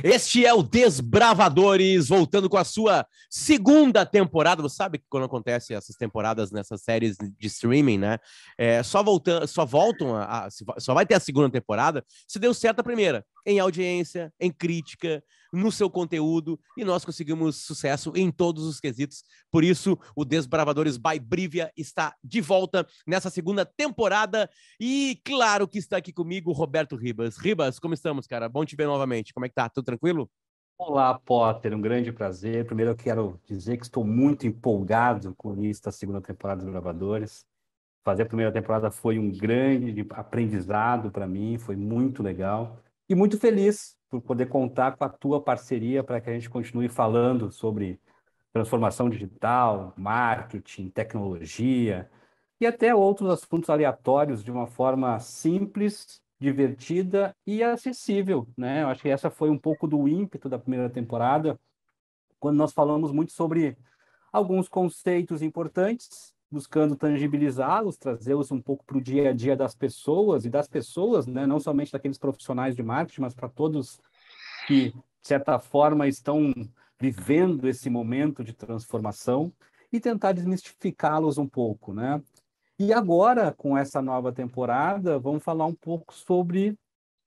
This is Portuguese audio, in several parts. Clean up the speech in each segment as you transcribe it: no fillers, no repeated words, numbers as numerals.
Este é o Desbravadores, voltando com a sua segunda temporada. Você sabe que quando acontece essas temporadas nessas séries de streaming, né? Só vai ter a segunda temporada se deu certo a primeira, em audiência, em crítica, no seu conteúdo, e nós conseguimos sucesso em todos os quesitos. Por isso, o Desbravadores by Brivia está de volta nessa segunda temporada. E claro que está aqui comigo o Roberto Ribas. Ribas, como estamos, cara? Bom te ver novamente. Como é que tá? Tudo tranquilo? Olá, Potter, um grande prazer. Primeiro eu quero dizer que estou muito empolgado com isso da segunda temporada dos Gravadores. Fazer a primeira temporada foi um grande aprendizado para mim, foi muito legal. E muito feliz por poder contar com a tua parceria para que a gente continue falando sobre transformação digital, marketing, tecnologia e até outros assuntos aleatórios de uma forma simples, divertida e acessível, né? Eu acho que essa foi um pouco do ímpeto da primeira temporada, quando nós falamos muito sobre alguns conceitos importantes, buscando tangibilizá-los, trazê-los um pouco para o dia a dia das pessoas, né? Não somente daqueles profissionais de marketing, mas para todos que, de certa forma, estão vivendo esse momento de transformação e tentar desmistificá-los um pouco, né? E agora, com essa nova temporada, vamos falar um pouco sobre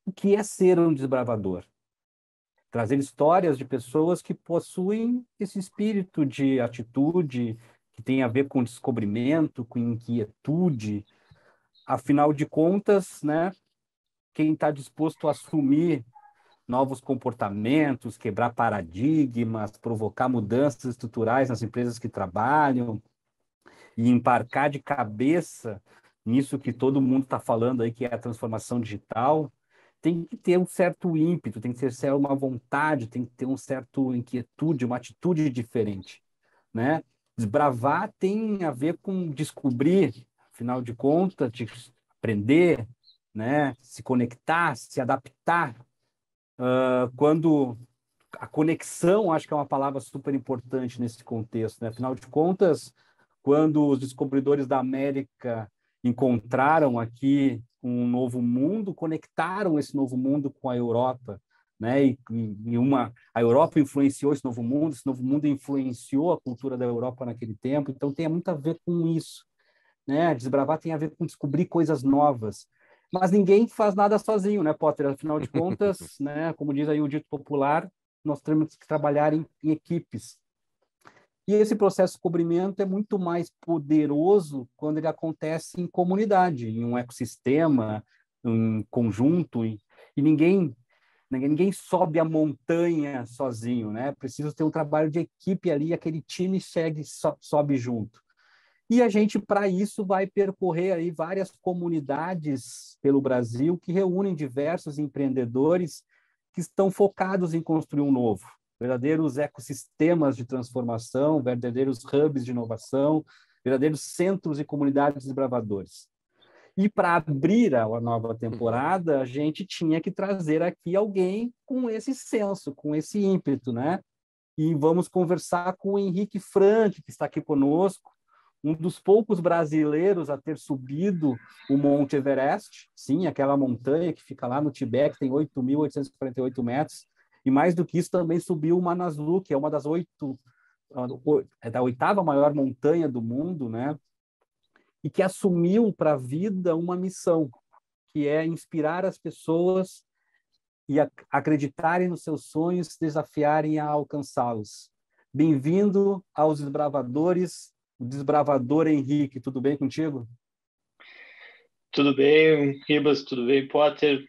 o que é ser um desbravador. Trazer histórias de pessoas que possuem esse espírito de atitude, que tem a ver com descobrimento, com inquietude. Afinal de contas, né, quem está disposto a assumir novos comportamentos, quebrar paradigmas, provocar mudanças estruturais nas empresas que trabalham e embarcar de cabeça nisso que todo mundo está falando aí, que é a transformação digital, tem que ter um certo ímpeto, tem que ter uma vontade, tem que ter um certo inquietude, uma atitude diferente, né? Desbravar tem a ver com descobrir, afinal de contas, de aprender, né? Se conectar, se adaptar. Quando a conexão, acho que é uma palavra super importante nesse contexto, né? Afinal de contas, quando os descobridores da América encontraram aqui um novo mundo, conectaram esse novo mundo com a Europa, né? A Europa influenciou esse novo mundo influenciou a cultura da Europa naquele tempo, então tem muito a ver com isso, né? Desbravar tem a ver com descobrir coisas novas. Mas ninguém faz nada sozinho, né, Potter? Afinal de contas, né, como diz aí o dito popular, nós temos que trabalhar em equipes. E esse processo de descobrimento é muito mais poderoso quando ele acontece em comunidade, em um ecossistema, em conjunto, e ninguém sobe a montanha sozinho, né? Precisa ter um trabalho de equipe ali, aquele time sobe junto. E a gente, para isso, vai percorrer aí várias comunidades pelo Brasil que reúnem diversos empreendedores que estão focados em construir um novo, verdadeiros ecossistemas de transformação, verdadeiros hubs de inovação, verdadeiros centros e comunidades desbravadores. E para abrir a nova temporada, a gente tinha que trazer aqui alguém com esse senso, com esse ímpeto, né? E vamos conversar com o Henrique Frank, que está aqui conosco, um dos poucos brasileiros a ter subido o Monte Everest, sim, aquela montanha que fica lá no Tibete, que tem 8.848 metros, e mais do que isso também subiu o Manaslu, que é uma das da oitava maior montanha do mundo, né? E que assumiu para a vida uma missão, que é inspirar as pessoas e acreditarem nos seus sonhos, desafiarem a alcançá-los. Bem-vindo aos Desbravadores, o Desbravador Henrique. Tudo bem contigo? Tudo bem, Ribas, tudo bem, Potter?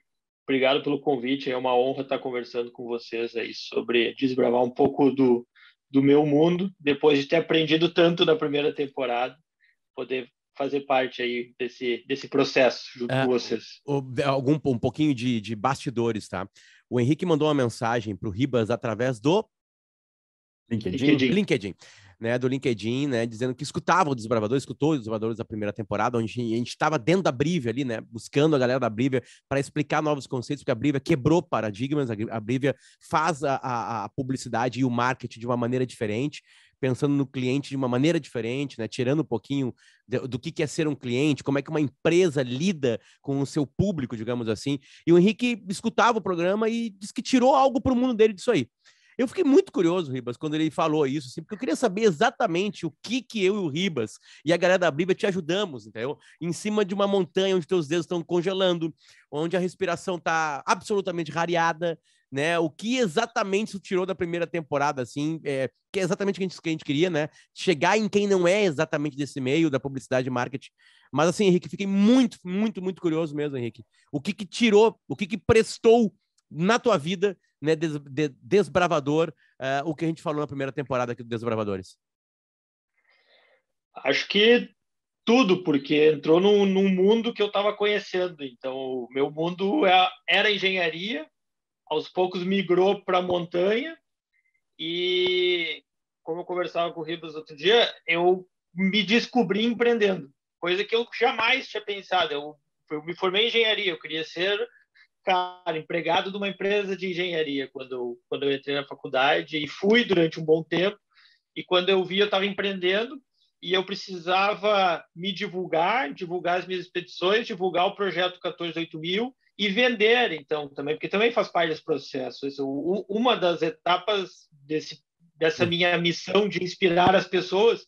Obrigado pelo convite, é uma honra estar conversando com vocês aí sobre desbravar um pouco do meu mundo, depois de ter aprendido tanto na primeira temporada, poder fazer parte aí desse processo junto com vocês. Um pouquinho de bastidores, tá? O Henrique mandou uma mensagem para o Ribas através do LinkedIn, né, do LinkedIn, né, dizendo que escutou os Desbravadores da primeira temporada, onde a gente estava dentro da Brivia ali, né, buscando a galera da Brivia para explicar novos conceitos, porque a Brivia quebrou paradigmas, a Brivia faz a publicidade e o marketing de uma maneira diferente, pensando no cliente de uma maneira diferente, né? Tirando um pouquinho do que é ser um cliente, como é que uma empresa lida com o seu público, digamos assim. E o Henrique escutava o programa e disse que tirou algo para o mundo dele disso aí. Eu fiquei muito curioso, Ribas, quando ele falou isso, assim, porque eu queria saber exatamente o que eu e o Ribas e a galera da Briva te ajudamos, entendeu? Em cima de uma montanha onde teus dedos estão congelando, onde a respiração está absolutamente rareada, né? O que exatamente isso tirou da primeira temporada, assim, que é exatamente o que a gente queria, né? Chegar em quem não é exatamente desse meio, da publicidade e marketing. Mas, assim, Henrique, fiquei muito, muito, muito curioso mesmo, Henrique. O que tirou, o que prestou na tua vida, né, desbravador, o que a gente falou na primeira temporada aqui do Desbravadores? Acho que tudo, porque entrou num mundo que eu estava conhecendo. Então, o meu mundo era engenharia, aos poucos migrou para montanha, e como eu conversava com o Ribas outro dia, eu me descobri empreendendo, coisa que eu jamais tinha pensado. Eu me formei em engenharia, eu queria ser, cara, empregado de uma empresa de engenharia quando eu entrei na faculdade, e fui durante um bom tempo. E quando eu vi, eu estava empreendendo e eu precisava me divulgar as minhas expedições, divulgar o projeto 148000 e vender, então, também, porque também faz parte desse processo. Uma das etapas dessa minha missão de inspirar as pessoas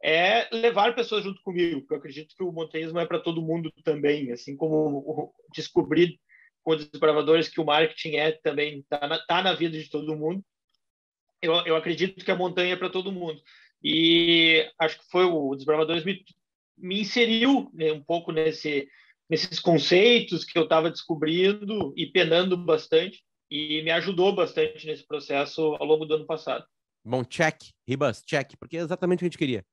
é levar pessoas junto comigo, porque eu acredito que o montanhismo é para todo mundo também, assim como descobrir com os desbravadores que o marketing também está na vida de todo mundo. Eu acredito que a montanha é para todo mundo. E acho que foi o Desbravadores me inseriu, né, um pouco nesses conceitos que eu estava descobrindo e penando bastante, e me ajudou bastante nesse processo ao longo do ano passado. Bom, check, Ribas, check, porque é exatamente o que a gente queria.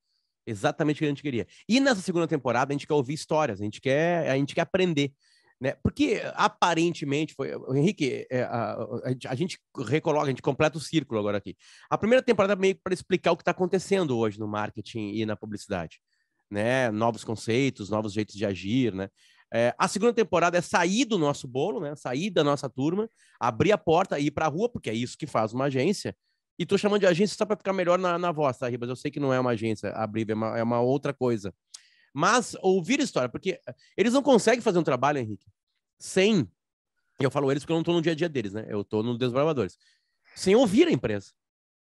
Exatamente o que a gente queria. E nessa segunda temporada a gente quer ouvir histórias, a gente quer aprender. Né? Porque aparentemente foi. O Henrique, a gente recoloca, a gente completa o círculo agora aqui. A primeira temporada é meio para explicar o que está acontecendo hoje no marketing e na publicidade, né? Novos conceitos, novos jeitos de agir, né? A segunda temporada é sair do nosso bolo, né? Sair da nossa turma, abrir a porta e ir para a rua, porque é isso que faz uma agência. E tô chamando de agência só para ficar melhor na voz, tá, Ribas? Eu sei que não é uma agência, a Briva é uma outra coisa. Mas ouvir história, porque eles não conseguem fazer um trabalho, Henrique, sem... Eu falo eles porque eu não estou no dia a dia deles, né? Eu estou no Desbravadores. Sem ouvir a empresa.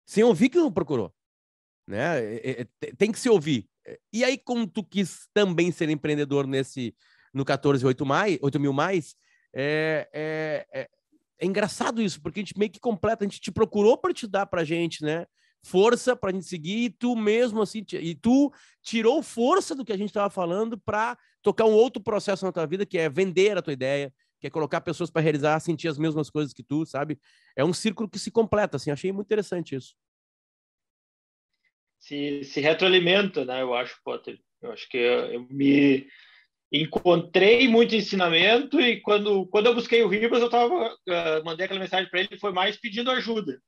Sem ouvir que não procurou. Né? Tem que se ouvir. E aí, como tu quis também ser empreendedor no 14.8 mil mais, é engraçado isso, porque a gente meio que completa, a gente te procurou para te dar pra gente, né? Força para a gente seguir, e tu mesmo assim, e tu tirou força do que a gente estava falando para tocar um outro processo na tua vida, que é vender a tua ideia, que é colocar pessoas para realizar, sentir as mesmas coisas que tu, sabe? É um círculo que se completa, assim, achei muito interessante isso. Se retroalimenta, né? Eu acho, Potter. Eu acho que eu me encontrei muito ensinamento, e quando eu busquei o Ribas, eu mandei aquela mensagem para ele, foi mais pedindo ajuda.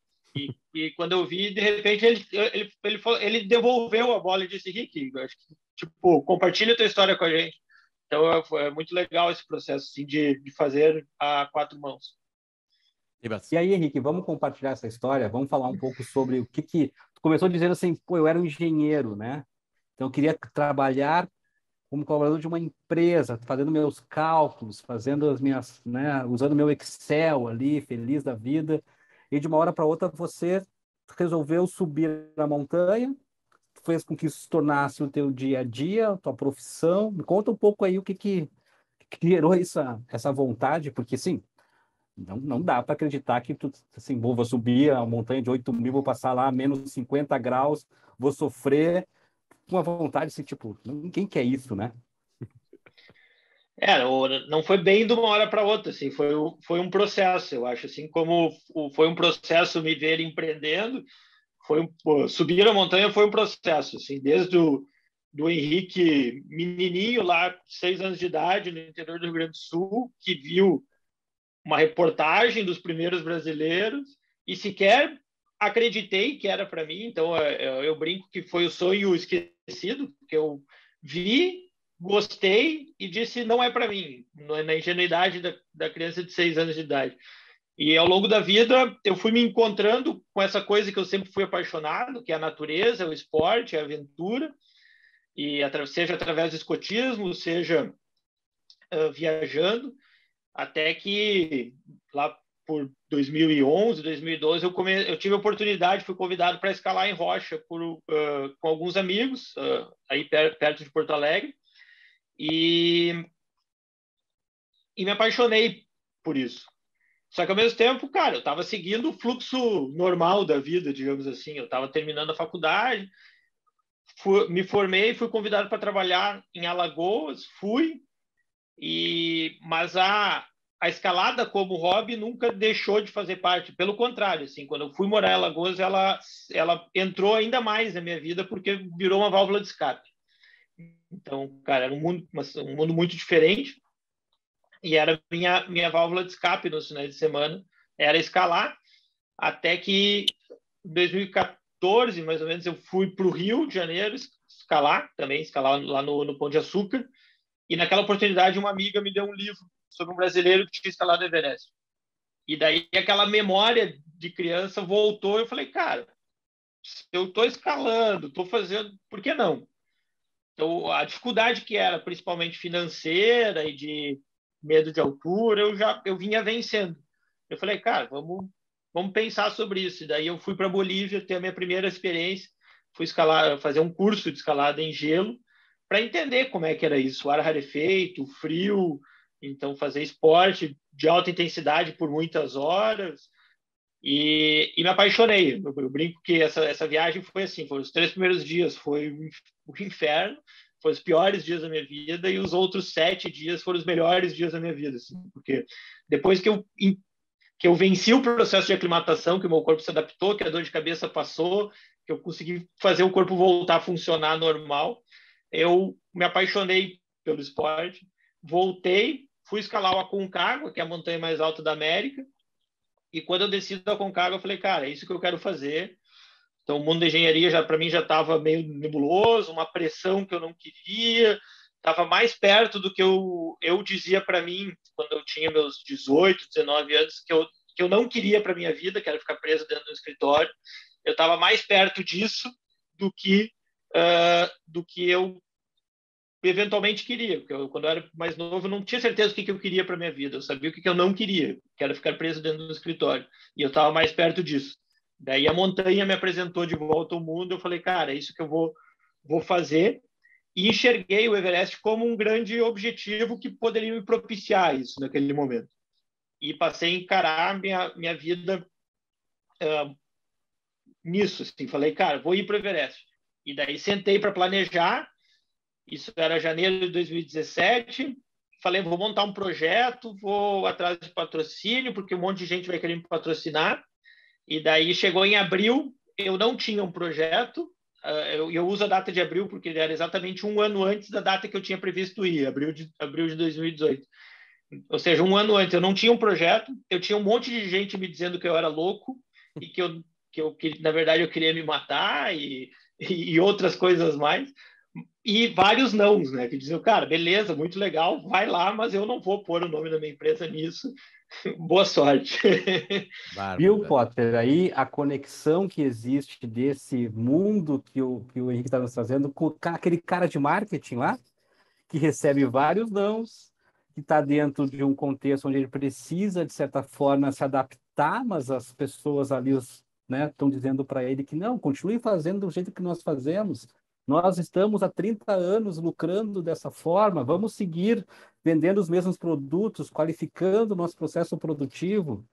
E quando eu vi, de repente, ele devolveu a bola e disse: Rick, acho que, tipo, compartilha a tua história com a gente. Então, é muito legal esse processo, assim, de fazer a quatro mãos. E aí, Henrique, vamos compartilhar essa história? Vamos falar um pouco sobre o que Tu começou dizendo assim, pô, eu era um engenheiro, né? Então, eu queria trabalhar como colaborador de uma empresa, fazendo meus cálculos, fazendo as minhas, né, usando meu Excel ali, feliz da vida. E de uma hora para outra você resolveu subir a montanha, fez com que isso se tornasse o teu dia a dia, a tua profissão. Me conta um pouco aí o que gerou essa vontade, porque sim, não dá para acreditar que tu, assim, vou subir a montanha de 8.000, vou passar lá a menos 50 graus, vou sofrer com a vontade, assim, tipo, ninguém quer isso, né? Não foi bem de uma hora para outra, assim, foi um processo, eu acho, assim, como foi um processo me ver empreendendo, subir a montanha foi um processo, assim, desde do Henrique menininho lá, 6 anos de idade, no interior do Rio Grande do Sul, que viu uma reportagem dos primeiros brasileiros e sequer acreditei que era para mim, então eu brinco que foi o sonho esquecido, porque eu vi, gostei e disse não é para mim, na ingenuidade da criança de 6 anos de idade. E ao longo da vida, eu fui me encontrando com essa coisa que eu sempre fui apaixonado, que é a natureza, o esporte, a aventura, e seja através do escotismo, seja viajando, até que lá por 2011, 2012, eu tive a oportunidade, fui convidado para escalar em rocha com alguns amigos, aí perto de Porto Alegre, e me apaixonei por isso. Só que ao mesmo tempo, cara, eu estava seguindo o fluxo normal da vida, digamos assim. Eu estava terminando a faculdade, me formei, fui convidado para trabalhar em Alagoas, mas a escalada como hobby nunca deixou de fazer parte. Pelo contrário, assim, quando eu fui morar em Alagoas, ela entrou ainda mais na minha vida porque virou uma válvula de escape. Então, cara, era um mundo muito diferente. E era minha válvula de escape nos finais de semana, era escalar, até que em 2014, mais ou menos, eu fui para o Rio de Janeiro escalar lá no Pão de Açúcar, e naquela oportunidade uma amiga me deu um livro sobre um brasileiro que tinha escalado o Everest. E daí aquela memória de criança voltou, e eu falei, cara, eu estou escalando, estou fazendo, por que não? Então, a dificuldade que era, principalmente financeira e de medo de altura, eu vinha vencendo. Eu falei, cara, vamos pensar sobre isso. E daí eu fui para a Bolívia ter a minha primeira experiência, fui fazer um curso de escalada em gelo para entender como é que era isso, o ar rarefeito, o frio, então fazer esporte de alta intensidade por muitas horas. E me apaixonei. Eu brinco que essa viagem foi assim, os 3 primeiros dias foi o inferno, foram os piores dias da minha vida, e os outros 7 dias foram os melhores dias da minha vida, assim, porque depois que eu venci o processo de aclimatação, que o meu corpo se adaptou, que a dor de cabeça passou, que eu consegui fazer o corpo voltar a funcionar normal, eu me apaixonei pelo esporte, voltei, fui escalar o Aconcagua, que é a montanha mais alta da América, e quando eu desci da Aconcagua, eu falei, cara, é isso que eu quero fazer. Então, o mundo da engenharia para mim já estava meio nebuloso, uma pressão que eu não queria, estava mais perto do que eu dizia para mim quando eu tinha meus 18, 19 anos, que eu não queria para minha vida, que era ficar preso dentro do escritório. Eu estava mais perto disso do que eu eventualmente queria, porque quando eu era mais novo, eu não tinha certeza do que eu queria para minha vida. Eu sabia o que eu não queria, que era ficar preso dentro do escritório. E eu estava mais perto disso. Daí a montanha me apresentou de volta ao mundo. Eu falei, cara, é isso que eu vou fazer. E enxerguei o Everest como um grande objetivo que poderia me propiciar isso naquele momento. E passei a encarar minha vida nisso. Assim. Falei, cara, vou ir para o Everest. E daí sentei para planejar. Isso era janeiro de 2017. Falei, vou montar um projeto, vou atrás de patrocínio, porque um monte de gente vai querer me patrocinar. E daí chegou em abril, eu não tinha um projeto. Eu uso a data de abril porque era exatamente um ano antes da data que eu tinha previsto ir, abril de 2018. Ou seja, um ano antes eu não tinha um projeto, eu tinha um monte de gente me dizendo que eu era louco e que na verdade, eu queria me matar e outras coisas mais. E vários nãos, né? Que diziam, cara, beleza, muito legal, vai lá, mas eu não vou pôr o nome da minha empresa nisso. Boa sorte. Viu, Potter? Aí a conexão que existe desse mundo que o Henrique está nos trazendo com aquele cara de marketing lá, que recebe vários nãos, que está dentro de um contexto onde ele precisa, de certa forma, se adaptar, mas as pessoas ali estão dizendo para ele que não, continue fazendo do jeito que nós fazemos. Nós estamos há 30 anos lucrando dessa forma, vamos seguir vendendo os mesmos produtos, qualificando o nosso processo produtivo.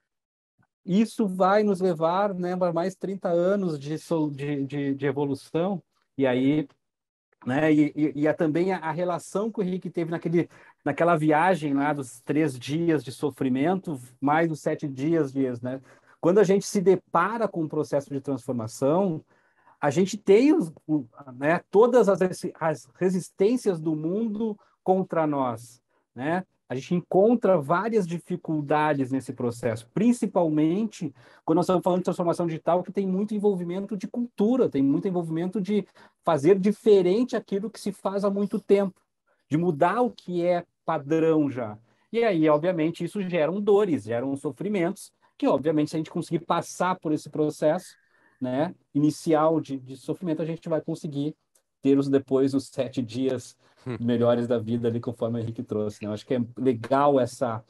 Isso vai nos levar, né, para mais 30 anos de evolução. E aí, né, e também a relação que o Henrique teve naquela viagem lá dos 3 dias de sofrimento, mais os 7 dias, né? Quando a gente se depara com um processo de transformação, a gente tem né, todas as resistências do mundo contra nós, né? A gente encontra várias dificuldades nesse processo, principalmente quando nós estamos falando de transformação digital, que tem muito envolvimento de cultura, tem muito envolvimento de fazer diferente aquilo que se faz há muito tempo, de mudar o que é padrão já. E aí, obviamente, isso geram dores, geram sofrimentos, que, obviamente, se a gente conseguir passar por esse processo, né, inicial de sofrimento, a gente vai conseguir ter depois os 7 dias melhores da vida ali, conforme o Henrique trouxe, né? Eu acho que é legal essa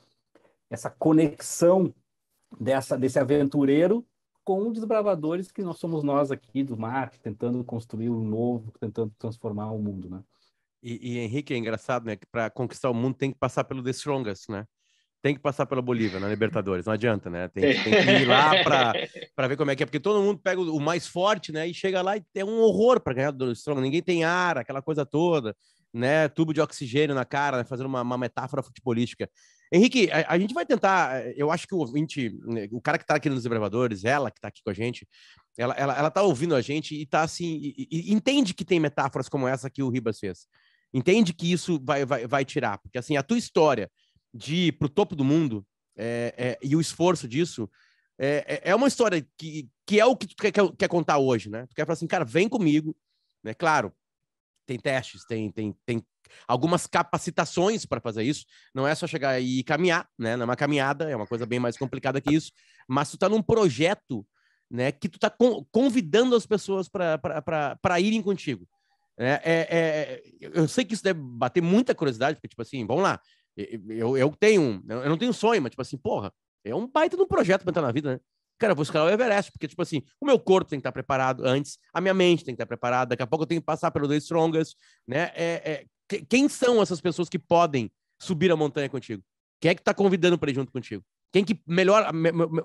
conexão desse aventureiro com desbravadores que nós somos nós aqui do marketing, tentando construir o novo, tentando transformar o mundo, né? E Henrique, é engraçado, né? Que para conquistar o mundo tem que passar pelo The Strongest, né? Tem que passar pela Bolívia, na Libertadores, não adianta, né? Tem que ir lá para ver como é que é, porque todo mundo pega o mais forte, né? E chega lá e é um horror para ganhar do Strong, ninguém tem ar, aquela coisa toda, né? Tubo de oxigênio na cara, né? Fazendo uma metáfora futebolística. Henrique, a gente vai tentar, eu acho que o ouvinte, o cara que tá aqui nos Desbravadores, ela que tá aqui com a gente, ela tá ouvindo a gente e tá assim, e entende que tem metáforas como essa que o Ribas fez. Entende que isso vai tirar, porque assim, a tua história de ir para o topo do mundo e o esforço disso é uma história que é o que tu quer contar hoje, né? Tu quer falar assim, cara, vem comigo, né? Claro, tem testes, tem algumas capacitações para fazer isso, não é só chegar e caminhar, né? Não é uma caminhada, é uma coisa bem mais complicada que isso, mas tu tá num projeto, né, que tu tá convidando as pessoas para irem contigo. Eu sei que isso deve bater muita curiosidade, porque, tipo assim, vamos lá, eu não tenho sonho, mas, tipo assim, porra, é um baita de um projeto pra entrar na vida, né? Cara, eu vou escalar o Everest, porque, tipo assim, o meu corpo tem que estar preparado antes, a minha mente tem que estar preparada, daqui a pouco eu tenho que passar pelo The Strongest, né? Quem são essas pessoas que podem subir a montanha contigo? Quem é que tá convidando para ir junto contigo? Quem que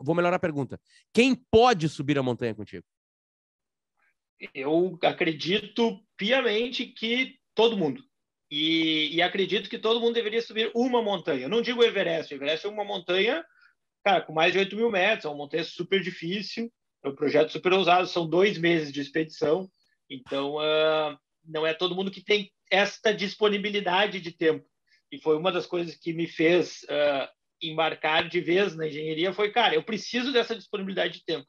vou melhorar a pergunta. Quem pode subir a montanha contigo? Eu acredito piamente que todo mundo. E acredito que todo mundo deveria subir uma montanha. Eu não digo Everest. O Everest é uma montanha, cara, com mais de 8.000 metros. É uma montanha super difícil. É um projeto super ousado. São 2 meses de expedição. Então, não é todo mundo que tem esta disponibilidade de tempo. E foi uma das coisas que me fez embarcar de vez na engenharia. Foi, cara, eu preciso dessa disponibilidade de tempo.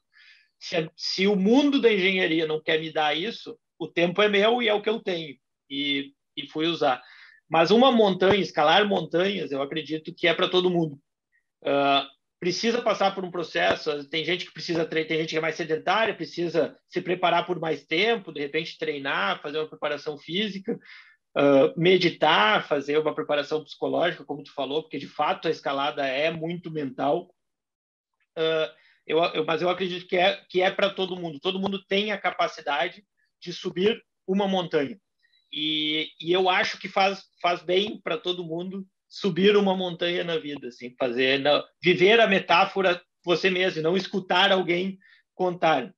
Se o mundo da engenharia não quer me dar isso, o tempo é meu e é o que eu tenho. E fui usar. Mas uma montanha, escalar montanhas, eu acredito que é para todo mundo. Precisa passar por um processo. Tem gente que precisa tem gente que é mais sedentária, precisa se preparar por mais tempo, de repente treinar, fazer uma preparação física, meditar, fazer uma preparação psicológica, como tu falou, porque de fato a escalada é muito mental. Mas eu acredito que é para todo mundo. Todo mundo tem a capacidade de subir uma montanha. E eu acho que faz bem para todo mundo subir uma montanha na vida, assim, viver a metáfora você mesmo, não escutar alguém contar.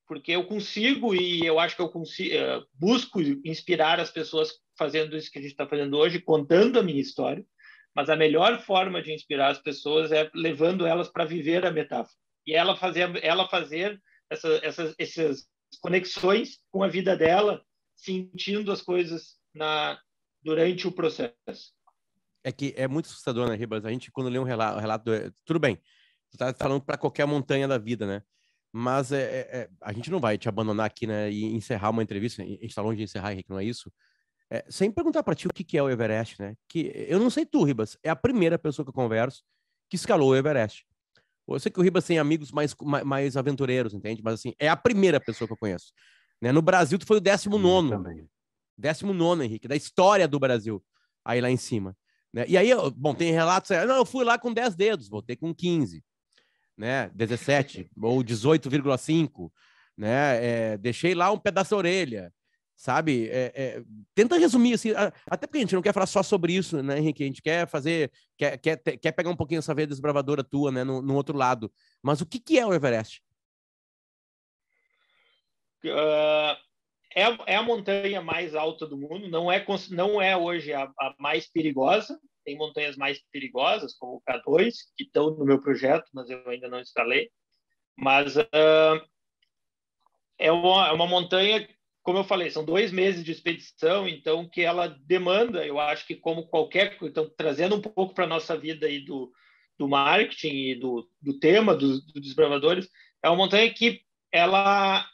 Porque eu consigo, e eu acho que eu consigo, busco inspirar as pessoas fazendo isso que a gente está fazendo hoje, contando a minha história, mas a melhor forma de inspirar as pessoas é levando elas para viver a metáfora. E ela fazer essas conexões com a vida dela, sentindo as coisas durante o processo. É que é muito assustador, né, Ribas? A gente, quando lê um relato tudo bem, você tá falando para qualquer montanha da vida, né? Mas a gente não vai te abandonar aqui, né, e encerrar uma entrevista. A gente tá longe de encerrar, Henrique, não é isso? Sem perguntar para ti o que é o Everest, né? Que eu não sei tu, Ribas, é a primeira pessoa que eu converso que escalou o Everest. Eu sei que o Ribas tem amigos mais aventureiros, entende? Mas assim, é a primeira pessoa que eu conheço. Né? No Brasil, tu foi o 19º. Também. 19º, Henrique, da história do Brasil, aí lá em cima. Né? E aí, bom, tem relatos, não, eu fui lá com 10 dedos, voltei com 15, né? 17 ou 18,5, né? Deixei lá um pedaço da orelha, sabe? Tenta resumir, assim, até porque a gente não quer falar só sobre isso, né, Henrique? A gente quer fazer, quer pegar um pouquinho essa veia desbravadora tua, né, no outro lado. Mas o que é o Everest? É a montanha mais alta do mundo, não é hoje a mais perigosa. Tem montanhas mais perigosas, como o K2, que estão no meu projeto, mas eu ainda não instalei. Mas é uma montanha, como eu falei, são 2 meses de expedição, então que ela demanda, eu acho que como qualquer, então trazendo um pouco para a nossa vida aí do marketing e do tema dos desbravadores, é uma montanha que ela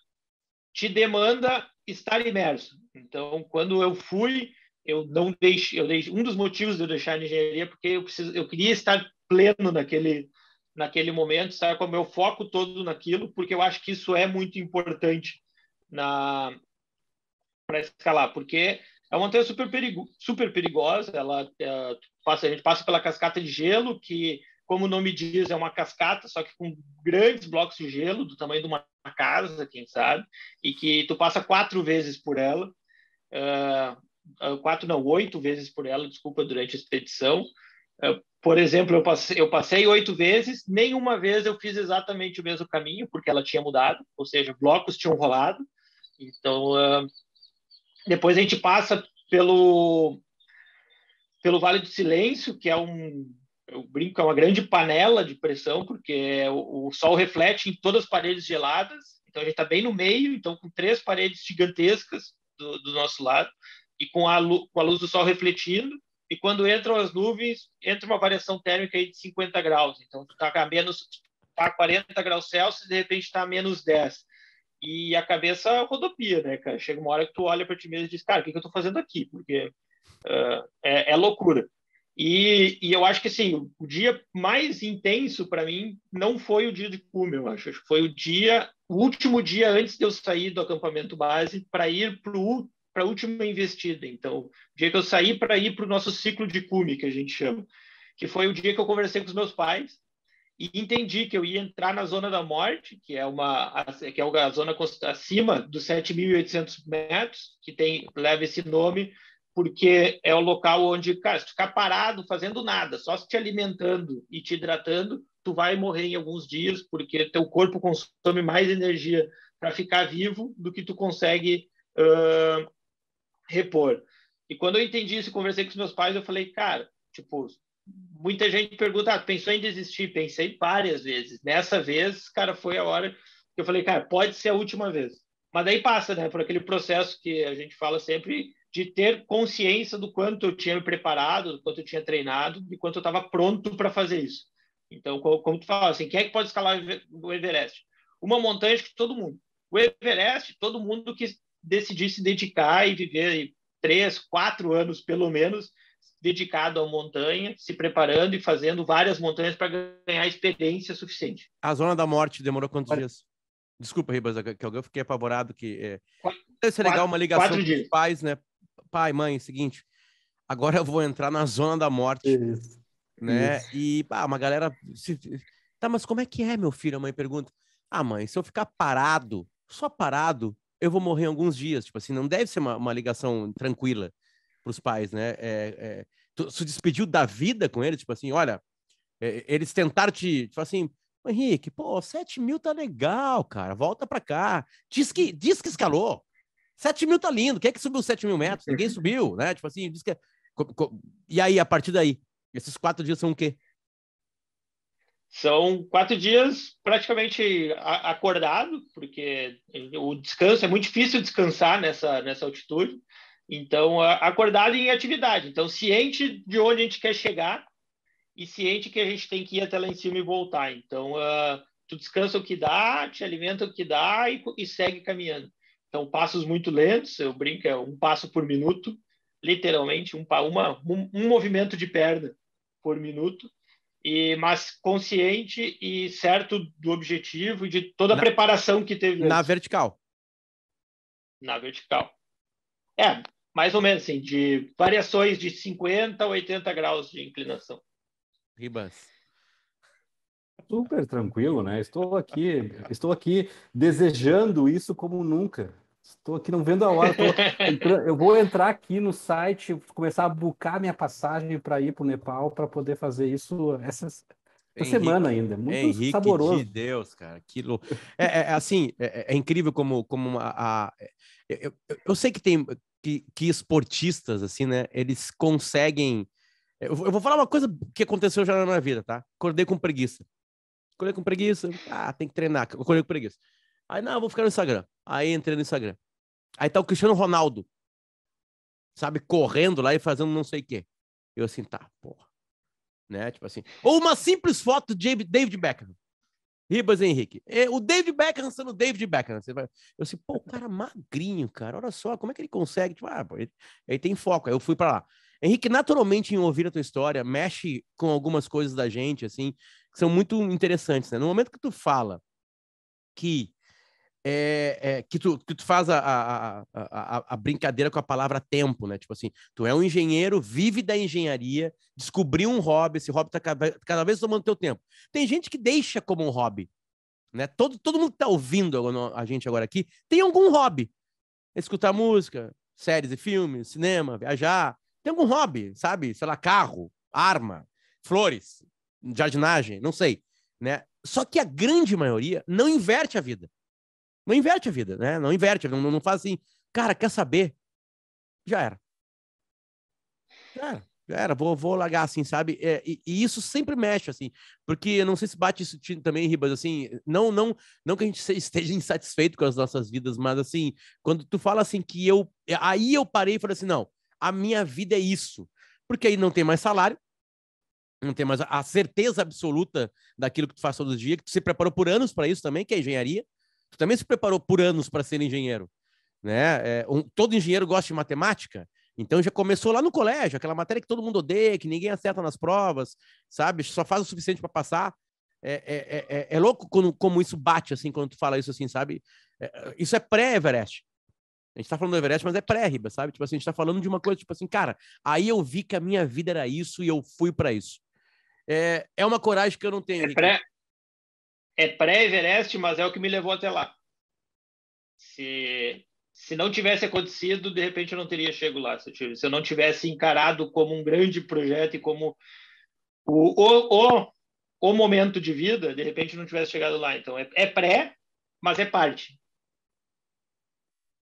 te demanda estar imerso. Então, quando eu fui, eu deixei um dos motivos de eu deixar a engenharia porque eu queria estar pleno naquele momento, estar com o meu foco todo naquilo, porque eu acho que isso é muito importante para escalar, porque é uma montanha super perigosa. A gente passa pela cascata de gelo, que, como o nome diz, é uma cascata, só que com grandes blocos de gelo, do tamanho de uma casa, quem sabe, e que tu passa 4 vezes por ela. 8 vezes por ela, desculpa, durante a expedição. Por exemplo, eu passei 8 vezes, nenhuma vez eu fiz exatamente o mesmo caminho, porque ela tinha mudado, ou seja, blocos tinham rolado. Então, depois a gente passa pelo Vale do Silêncio, que eu brinco, é uma grande panela de pressão, porque o sol reflete em todas as paredes geladas, então a gente está bem no meio, então com 3 paredes gigantescas do nosso lado, e com a luz do sol refletindo, e quando entram as nuvens, entra uma variação térmica aí de 50 graus, então tu está a 40 graus Celsius, de repente está a menos 10, e a cabeça rodopia, né, cara? Chega uma hora que tu olha para ti mesmo e diz, cara, o que eu estou fazendo aqui? Porque é loucura. E eu acho que assim, o dia mais intenso para mim não foi o dia de cume, eu acho. Acho que foi o último dia antes de eu sair do acampamento base para ir para a última investida. Então, o dia que eu saí para ir para o nosso ciclo de cume, que a gente chama, que foi o dia que eu conversei com os meus pais e entendi que eu ia entrar na zona da morte, que é a zona acima dos 7.800 metros, que leva esse nome porque é o local onde, cara, se tu ficar parado fazendo nada, só se te alimentando e te hidratando, tu vai morrer em alguns dias, porque teu corpo consome mais energia para ficar vivo do que tu consegue repor. E quando eu entendi isso e conversei com os meus pais, eu falei, cara, tipo, muita gente pergunta, pensou em desistir? Pensei várias vezes. Nessa vez, cara, foi a hora que eu falei, cara, pode ser a última vez. Mas daí passa, né, por aquele processo que a gente fala sempre de ter consciência do quanto eu tinha me preparado, do quanto eu tinha treinado, de quanto eu estava pronto para fazer isso. Então, como tu fala, assim, quem é que pode escalar o Everest? Uma montanha, acho que todo mundo. O Everest, todo mundo que decidir se dedicar e viver 3, 4 anos, pelo menos, dedicado à montanha, se preparando e fazendo várias montanhas para ganhar experiência suficiente. A zona da morte demorou quantos dias? Desculpa, Ribas, que eu fiquei apavorado que... Deve ser legal uma ligação com os pais, né? Pai, mãe, seguinte, agora eu vou entrar na zona da morte, né? E uma galera... Tá, mas como é que é, meu filho? A mãe pergunta. Mãe, se eu ficar parado, só parado, eu vou morrer em alguns dias. Tipo assim, não deve ser uma ligação tranquila para os pais, né? Tu se despediu da vida com eles? Tipo assim, olha, eles tentaram tipo assim, Henrique, 7.000 tá legal, cara, volta para cá. Diz que escalou. 7.000 tá lindo. Quem é que subiu 7.000 metros? Ninguém subiu, né? Tipo assim, diz que... E aí, a partir daí, esses 4 dias são o quê? São 4 dias praticamente acordado, porque o descanso é muito difícil descansar nessa altitude. Então, acordado em atividade. Então, ciente de onde a gente quer chegar e ciente que a gente tem que ir até lá em cima e voltar. Então, tu descansa o que dá, te alimenta o que dá e segue caminhando. Então, passos muito lentos, eu brinco, é 1 passo por minuto, literalmente, um movimento de perna por minuto, mas consciente e certo do objetivo e de toda a preparação que teve antes. Na vertical. Na vertical. Mais ou menos assim, de variações de 50 a 80 graus de inclinação. Ribas. Super tranquilo, né? Estou aqui desejando isso como nunca. Estou aqui não vendo a hora. Eu vou entrar aqui no site, começar a buscar minha passagem para ir para o Nepal para poder fazer isso essa semana ainda. Muito Henrique saboroso. De Deus, cara. Aquilo assim, é incrível como eu sei que tem que esportistas assim, né? Eles conseguem. Eu vou falar uma coisa que aconteceu já na minha vida, tá? Acordei com preguiça. Tem que treinar. Acordei com preguiça. Aí, não, eu vou ficar no Instagram. Aí entrei no Instagram. Aí tá o Cristiano Ronaldo, sabe, correndo lá e fazendo não sei o quê. Eu assim, tá, porra. Né? Tipo assim. Ou uma simples foto de David Beckham. Ribas Henrique. O David Beckham sendo o David Beckham. Eu assim, o cara magrinho, cara. Olha só, como é que ele consegue? Tipo, ele tem foco. Aí eu fui pra lá. Henrique, naturalmente, em ouvir a tua história, mexe com algumas coisas da gente, assim, que são muito interessantes, né? No momento que tu fala que tu faz a brincadeira com a palavra tempo, né? Tipo assim, tu é um engenheiro, vive da engenharia, descobriu um hobby, esse hobby tá cada vez tomando teu tempo. Tem gente que deixa como um hobby, né? Todo mundo que tá ouvindo a gente agora aqui tem algum hobby. Escutar música, séries e filmes, cinema, viajar. Tem algum hobby, sabe? Sei lá, carro, arma, flores, jardinagem, não sei, né? Só que a grande maioria não inverte a vida. Não inverte a vida, né? Não inverte, não faz assim, cara, quer saber? Já era. Já era, vou largar assim, sabe? E isso sempre mexe, assim, porque eu não sei se bate isso também, Ribas, assim, não que a gente esteja insatisfeito com as nossas vidas, mas assim, quando tu fala assim que aí eu parei e falei assim, não, a minha vida é isso, porque aí não tem mais salário, não tem mais a certeza absoluta daquilo que tu faz todo dia, que tu se preparou por anos para isso também, que é engenharia, tu também se preparou por anos para ser engenheiro, né? Todo engenheiro gosta de matemática, então já começou lá no colégio, aquela matéria que todo mundo odeia, que ninguém acerta nas provas, sabe? Só faz o suficiente para passar. É louco como isso bate, assim, quando tu fala isso, assim, sabe? Isso é pré-Everest. A gente tá falando do Everest, mas é pré-Riba, sabe? Tipo assim, a gente tá falando de uma coisa, tipo assim, cara, aí eu vi que a minha vida era isso e eu fui para isso. É uma coragem que eu não tenho. É pré-Everest, mas é o que me levou até lá. Se não tivesse acontecido, de repente eu não teria chegado lá. Se eu não tivesse encarado como um grande projeto e como o momento de vida, de repente não tivesse chegado lá. Então é pré, mas é parte.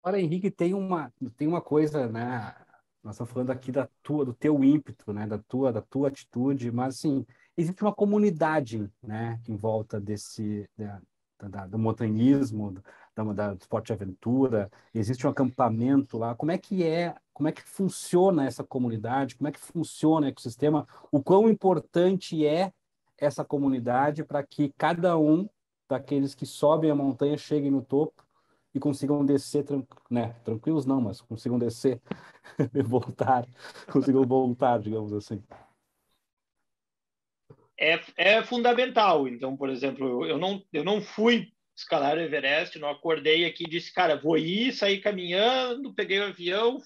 Olha, Henrique, tem uma coisa, né? Nós estamos falando aqui do teu ímpeto, né? Da tua atitude, mas assim, existe uma comunidade, né? Em volta do montanhismo, do esporte de aventura. Existe um acampamento lá. Como é que funciona essa comunidade? Como é que funciona o ecossistema? O quão importante é essa comunidade para que cada um daqueles que sobem a montanha cheguem no topo e consigam descer, né? Tranquilos não, mas consigam descer e consigam voltar, digamos assim. É fundamental. Então, por exemplo, eu não fui escalar o Everest, não acordei aqui e disse, cara, vou ir, sair caminhando, peguei o avião,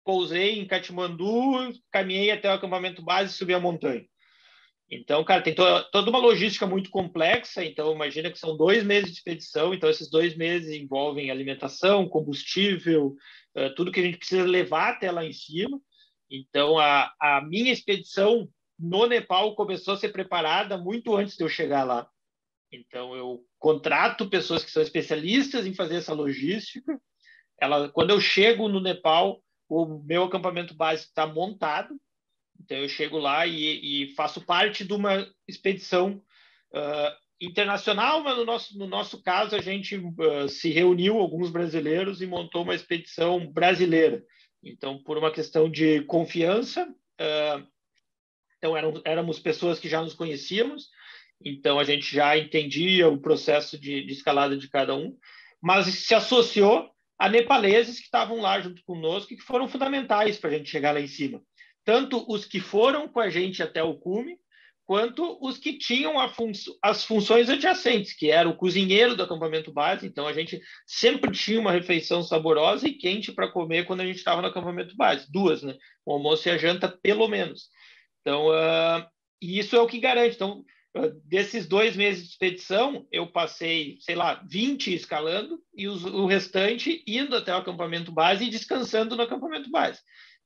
pousei em Katmandu, caminhei até o acampamento base e subi a montanha. Então, cara, tem toda uma logística muito complexa. Então, imagina que são 2 meses de expedição. Então, esses 2 meses envolvem alimentação, combustível, tudo que a gente precisa levar até lá em cima. Então, a minha expedição no Nepal começou a ser preparada muito antes de eu chegar lá. Então, eu contrato pessoas que são especialistas em fazer essa logística. Quando eu chego no Nepal, o meu acampamento base está montado. Então, eu chego lá e faço parte de uma expedição internacional, mas no nosso caso, a gente se reuniu, alguns brasileiros, e montou uma expedição brasileira. Então, por uma questão de confiança, então éramos pessoas que já nos conhecíamos, então a gente já entendia o processo de escalada de cada um, mas se associou a nepaleses que estavam lá junto conosco e que foram fundamentais para a gente chegar lá em cima. Tanto os que foram com a gente até o cume, quanto os que tinham as funções adjacentes, que era o cozinheiro do acampamento base. Então, a gente sempre tinha uma refeição saborosa e quente para comer quando a gente estava no acampamento base. 2, né? O almoço e a janta, pelo menos. Então, isso é o que garante. Então, desses 2 meses de expedição, eu passei, sei lá, 20 escalando e o restante indo até o acampamento base e descansando no acampamento base.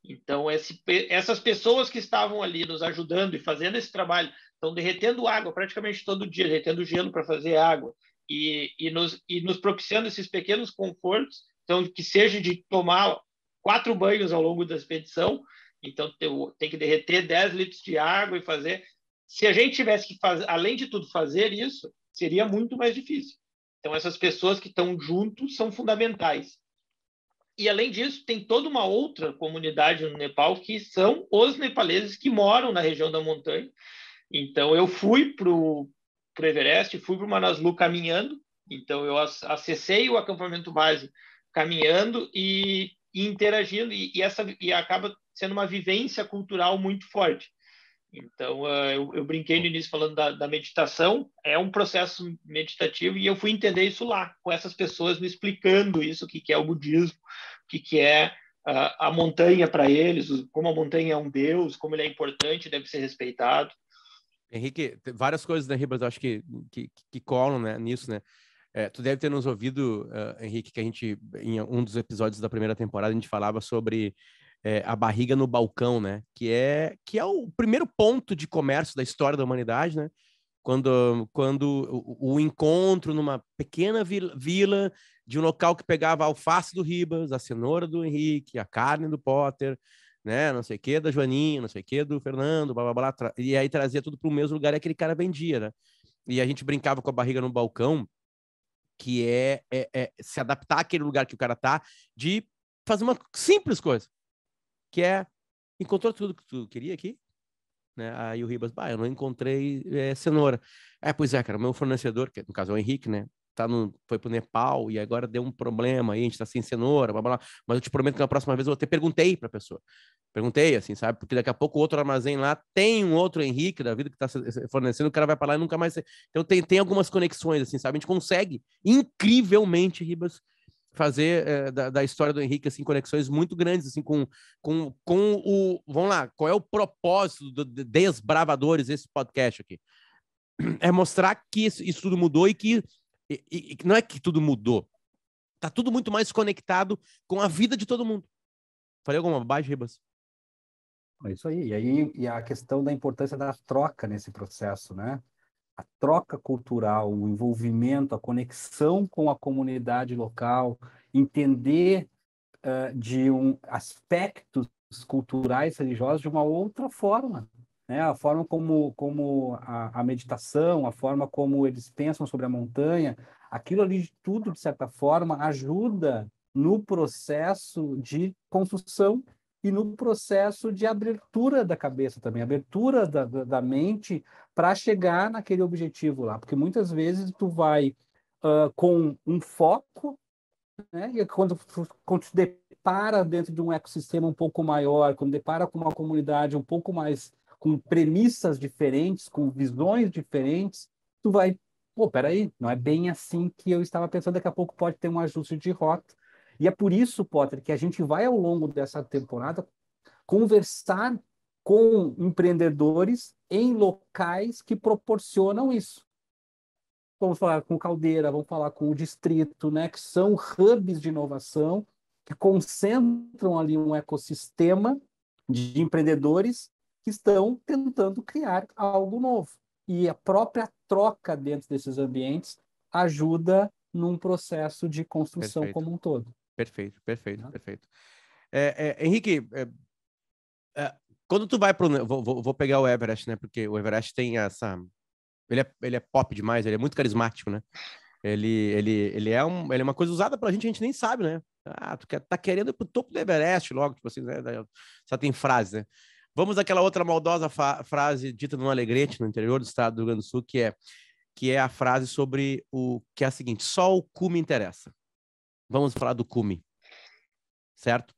Então, essas pessoas que estavam ali nos ajudando e fazendo esse trabalho, estão derretendo água praticamente todo dia, derretendo gelo para fazer água e nos propiciando esses pequenos confortos, então, que seja de tomar 4 banhos ao longo da expedição, então tem que derreter 10 litros de água e fazer. Se a gente tivesse que fazer, além de tudo, fazer isso, seria muito mais difícil. Então, essas pessoas que estão juntos são fundamentais. E, além disso, tem toda uma outra comunidade no Nepal, que são os nepaleses que moram na região da montanha. Então, eu fui para o Everest, fui para o Manaslu caminhando. Então, eu acessei o acampamento base caminhando e interagindo. E acaba sendo uma vivência cultural muito forte. Então, eu brinquei no início falando da meditação, é um processo meditativo, e eu fui entender isso lá, com essas pessoas me explicando isso, o que é o budismo, o que é a montanha para eles, como a montanha é um deus, como ele é importante, deve ser respeitado. Henrique, tem várias coisas, né, Ribas, eu acho que colam, né, nisso, né? Tu deve ter nos ouvido, Henrique, que a gente, em um dos episódios da primeira temporada, a gente falava sobre a barriga no balcão, né? Que é o primeiro ponto de comércio da história da humanidade, né? Quando o encontro numa pequena vila de um local que pegava a alface do Ribas, a cenoura do Henrique, a carne do Potter, né? Não sei o que da Joaninha, não sei o que do Fernando, blá, blá, blá, e aí trazia tudo para o mesmo lugar e aquele cara vendia, né? E a gente brincava com a barriga no balcão, que é se adaptar àquele lugar que o cara tá, de fazer uma simples coisa, que é encontrou tudo que tu queria aqui, né? Aí o Ribas, eu não encontrei cenoura. Pois é, cara, o meu fornecedor, que no caso é o Henrique, né? Foi pro Nepal e agora deu um problema aí, a gente tá sem cenoura, blá, blá, blá. Mas eu te prometo que na próxima vez eu até perguntei pra pessoa. Perguntei, assim, sabe? Porque daqui a pouco o outro armazém lá tem um outro Henrique da vida que tá fornecendo, o cara vai pra lá e nunca mais... Então tem algumas conexões, assim, sabe? A gente consegue, incrivelmente, Ribas, fazer da história do Henrique, assim, conexões muito grandes, assim, com o... Vamos lá, qual é o propósito do Desbravadores, esse podcast aqui? É mostrar que isso tudo mudou e que não é que tudo mudou, tá tudo muito mais conectado com a vida de todo mundo. Falei alguma bobagem, Ribas? É isso aí. E a questão da importância da troca nesse processo, né? A troca cultural, o envolvimento, a conexão com a comunidade local, entender de aspectos culturais, religiosos de uma outra forma, né? A forma como a meditação, a forma como eles pensam sobre a montanha, aquilo ali de tudo, de certa forma, ajuda no processo de construção e no processo de abertura da cabeça também, abertura da mente para chegar naquele objetivo lá, porque muitas vezes tu vai com um foco, né? E quando se depara dentro de um ecossistema um pouco maior, quando depara com uma comunidade um pouco mais com premissas diferentes, com visões diferentes, tu vai, peraí, não é bem assim que eu estava pensando, daqui a pouco pode ter um ajuste de rota. E é por isso, Potter, que a gente vai ao longo dessa temporada conversar com empreendedores em locais que proporcionam isso. Vamos falar com Caldeira, vamos falar com o Distrito, né, que são hubs de inovação que concentram ali um ecossistema de empreendedores que estão tentando criar algo novo. E a própria troca dentro desses ambientes ajuda num processo de construção Perfeito. como um todo. Perfeito. Henrique, quando tu vai pro... Vou pegar o Everest, né? Porque o Everest tem essa... Ele é pop demais, ele é muito carismático, né? Ele é uma coisa usada pra gente, a gente nem sabe, né? Tá querendo ir pro topo do Everest logo, tipo assim, né? Só tem frase, né? Vamos àquela outra maldosa frase dita no Alegrete, no interior do estado do Rio Grande do Sul, que é a frase sobre que é a seguinte: só o cume interessa. Vamos falar do cume, certo?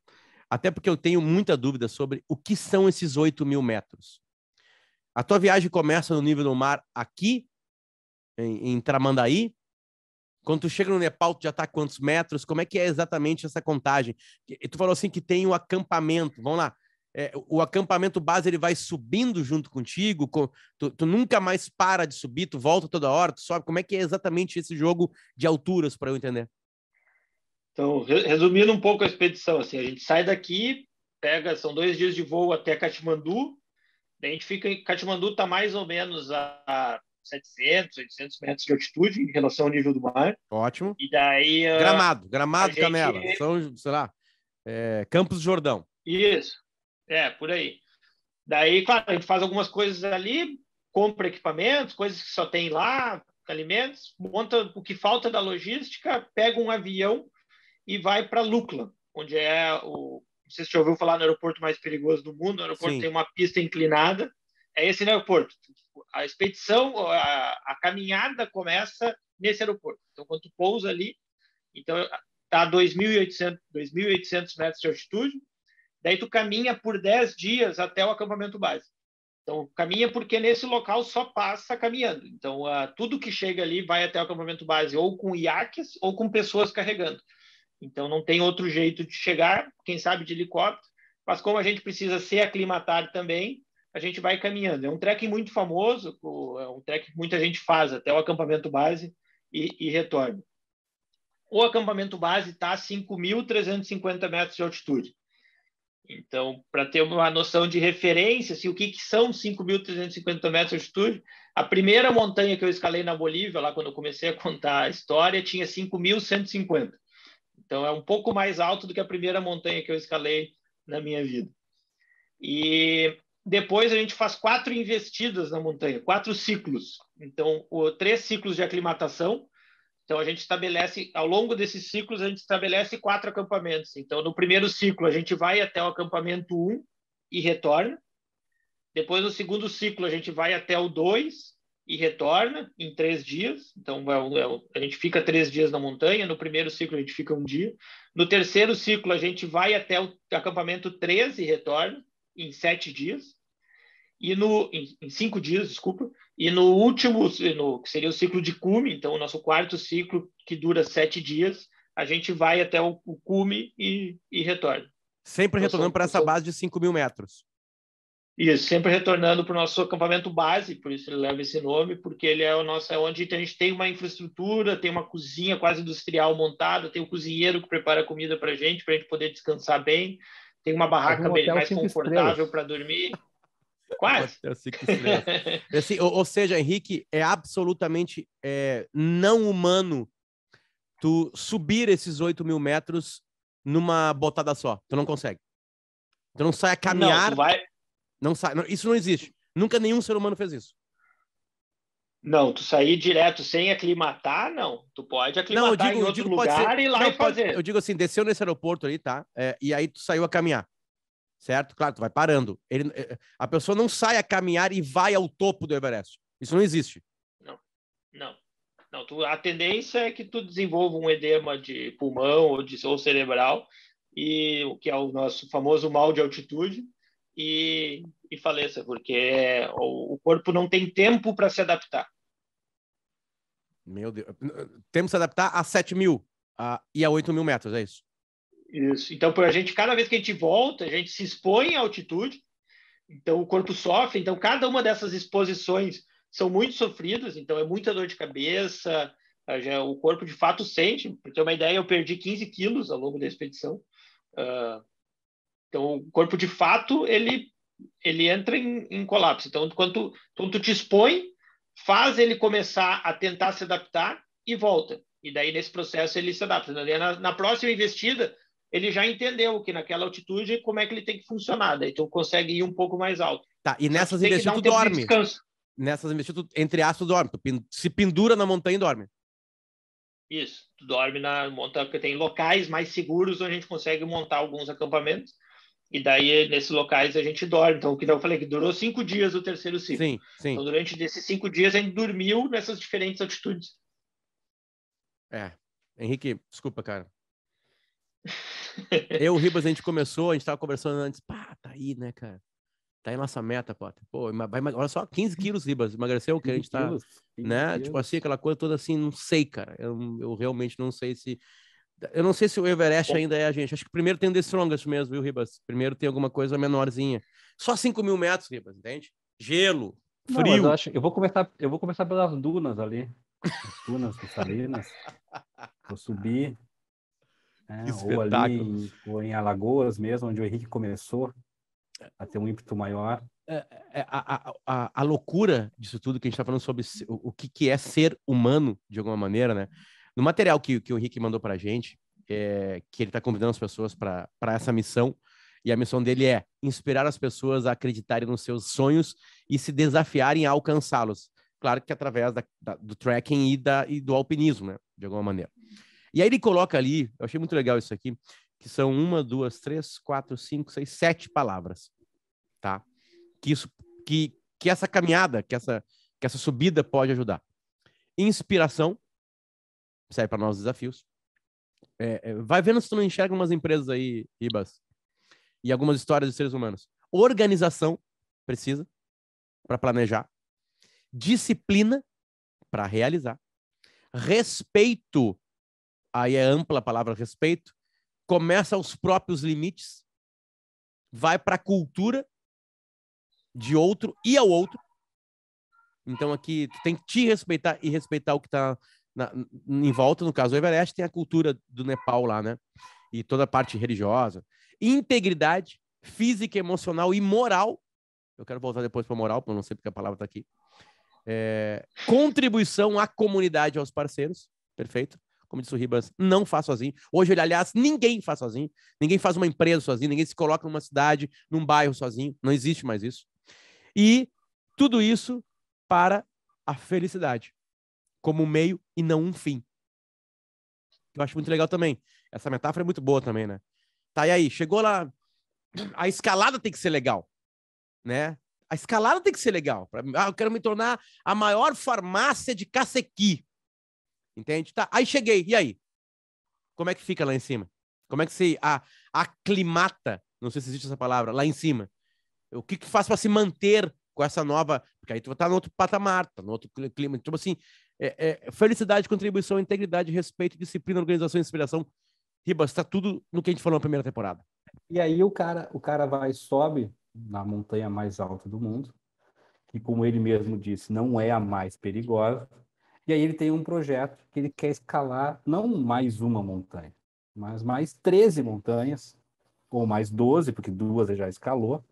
Até porque eu tenho muita dúvida sobre o que são esses 8.000 metros. A tua viagem começa no nível do mar aqui, em Tramandaí. Quando tu chega no Nepal, tu já tá a quantos metros? Como é que é exatamente essa contagem? E tu falou assim que tem o acampamento. Vamos lá. O acampamento base, ele vai subindo junto contigo? Tu nunca mais para de subir? Tu volta toda hora? Tu sobe? Como é que é exatamente esse jogo de alturas, para eu entender? Então, resumindo um pouco a expedição, assim, a gente sai daqui, são 2 dias de voo até Katmandu, daí a gente fica em Katmandu, está mais ou menos a 700, 800 metros de altitude em relação ao nível do mar. Ótimo. E daí... Gramado, gente... Canela, sei lá, Campos do Jordão. Isso, por aí. Daí, claro, a gente faz algumas coisas ali, compra equipamentos, coisas que só tem lá, alimentos, monta o que falta da logística, pega um avião e vai para Lukla, onde não sei se você já ouviu falar no aeroporto mais perigoso do mundo. O aeroporto tem uma pista inclinada. É esse aeroporto. A expedição, a caminhada começa nesse aeroporto. Então, quando tu pousa ali, então tá a 2.800 metros de altitude. Daí tu caminha por 10 dias até o acampamento base. Então, caminha porque nesse local só passa caminhando. Então, tudo que chega ali vai até o acampamento base, ou com iaques, ou com pessoas carregando. Então, não tem outro jeito de chegar, quem sabe de helicóptero, mas como a gente precisa ser aclimatado também, a gente vai caminhando. É um trekking muito famoso, é um trekking que muita gente faz até o acampamento base e retorna. O acampamento base está a 5.350 metros de altitude. Então, para ter uma noção de referência, assim, o que são 5.350 metros de altitude, a primeira montanha que eu escalei na Bolívia, lá quando eu comecei a contar a história, tinha 5.150. Então, é um pouco mais alto do que a primeira montanha que eu escalei na minha vida. E depois a gente faz 4 investidas na montanha, 4 ciclos. Então, 3 ciclos de aclimatação. Então, a gente estabelece, ao longo desses ciclos, a gente estabelece 4 acampamentos. Então, no primeiro ciclo, a gente vai até o acampamento 1 e retorna. Depois, no segundo ciclo, a gente vai até o 2 e retorna em 3 dias. Então, a gente fica 3 dias na montanha. No primeiro ciclo, a gente fica 1 dia. No terceiro ciclo, a gente vai até o acampamento 3 e retorna em 7 dias. Em 5 dias, desculpa. E no último, que seria o ciclo de cume, então o nosso quarto ciclo, que dura 7 dias, a gente vai até o cume e retorna. Sempre retornando para essa base de 5.000 metros. Isso, sempre retornando para o nosso acampamento base, por isso ele leva esse nome, porque ele é onde a gente tem uma infraestrutura, tem uma cozinha quase industrial montada, tem um cozinheiro que prepara comida para a gente poder descansar bem, tem uma barraca bem mais confortável para dormir. Quase. Assim, ou seja, Henrique, é absolutamente não humano tu subir esses 8.000 metros numa botada só. Tu não consegue. Tu não sai a caminhar. Não, tu vai... Não sai. Não, isso não existe. Nunca nenhum ser humano fez isso. Não, tu sair direto sem aclimatar, não. Tu pode aclimatar em outro lugar e ir lá e fazer. Eu digo assim, desceu nesse aeroporto ali, tá? E aí tu saiu a caminhar. Certo? Claro, tu vai parando. A pessoa não sai a caminhar e vai ao topo do Everest. Isso não existe. Não. A tendência é que tu desenvolva um edema de pulmão ou cerebral, que é o nosso famoso mal de altitude, e faleça, porque o corpo não tem tempo para se adaptar. Meu Deus. Temos que se adaptar a 7.000 e a 8.000 metros, é isso? Isso. Então, cada vez que a gente volta, a gente se expõe à altitude, então o corpo sofre. Então, cada uma dessas exposições são muito sofridas, então é muita dor de cabeça, o corpo de fato sente. Para ter uma ideia, eu perdi 15 quilos ao longo da expedição. Então, o corpo de fato, ele entra em colapso. Então, quando tu te expõe, faz ele começar a tentar se adaptar e volta. E daí, nesse processo, ele se adapta. Na próxima investida, ele já entendeu que naquela altitude, como é que ele tem que funcionar. Daí tu consegue ir um pouco mais alto. Tá, e nessas investidas tu dorme. Nessas investidas, entre aspas, tu dorme. Tu se pendura na montanha e dorme. Isso, tu dorme na montanha, porque tem locais mais seguros onde a gente consegue montar alguns acampamentos. E daí, nesses locais, a gente dorme. Então, o que eu falei, que durou 5 dias o terceiro ciclo. Sim. Então, durante esses 5 dias, a gente dormiu nessas diferentes altitudes. Henrique, desculpa, cara. O Ribas, a gente tava conversando antes. Tá aí, né, cara? Tá aí nossa meta, Potter. Pô, olha só, 15 quilos, Ribas. Emagreceu o que a gente tá, né? Quilos. Tipo assim, aquela coisa toda assim, não sei, cara. Eu realmente não sei se... Eu não sei se o Everest ainda é a gente. Acho que primeiro tem o The Strongest mesmo, viu, Ribas? Primeiro tem alguma coisa menorzinha. Só 5.000 metros, Ribas, entende? Gelo, frio. Não, mas eu vou começar pelas dunas ali. As dunas de Salinas. Vou subir. Ou em Alagoas mesmo, onde o Henrique começou a ter um ímpeto maior. A loucura disso tudo que a gente está falando sobre o que é ser humano, de alguma maneira, né? No material que o Henrique mandou para a gente, que ele está convidando as pessoas para essa missão, e a missão dele é inspirar as pessoas a acreditarem nos seus sonhos e se desafiarem a alcançá-los. Claro que através do trekking e do alpinismo, né? De alguma maneira. E aí ele coloca ali, eu achei muito legal isso aqui, que são 1, 2, 3, 4, 5, 6, 7 palavras, tá? Que essa caminhada, que essa subida pode ajudar. Inspiração, serve para novos desafios. Vai vendo se tu não enxerga umas empresas aí, Ribas. e algumas histórias de seres humanos. Organização, precisa, para planejar. Disciplina, para realizar. Respeito, aí é ampla a palavra respeito, começa aos próprios limites, vai para a cultura de outro e ao outro. Então aqui tu tem que te respeitar e respeitar o que está em volta. No caso do Everest tem a cultura do Nepal lá, né? E toda a parte religiosa. Integridade física, emocional e moral. Eu quero voltar depois para moral, porque eu não sei porque a palavra está aqui. Contribuição à comunidade, aos parceiros. Perfeito. Como disse o Ribas, não faz sozinho. Hoje, aliás, ninguém faz sozinho. Ninguém faz uma empresa sozinho. Ninguém se coloca numa cidade, num bairro sozinho. Não existe mais isso. E tudo isso para a felicidade, como um meio e não um fim. Eu acho muito legal também. Essa metáfora é muito boa também, né? Tá, e aí? Chegou lá... A escalada tem que ser legal, né? A escalada tem que ser legal. Eu quero me tornar a maior farmácia de Cacequi. Entende? Tá, aí cheguei. E aí? Como é que fica lá em cima? Como é que se aclimata, não sei se existe essa palavra, lá em cima? O que faz para se manter com essa nova... Porque aí tu vai estar no outro patamar, tá no outro clima. Tipo assim, felicidade, contribuição, integridade, respeito, disciplina, organização e inspiração. Ribas, está tudo no que a gente falou na primeira temporada. E aí o cara vai e sobe na montanha mais alta do mundo, que, como ele mesmo disse, não é a mais perigosa. E aí ele tem um projeto que ele quer escalar não mais uma montanha, mas mais 13 montanhas, ou mais 12, porque 2 ele já escalou,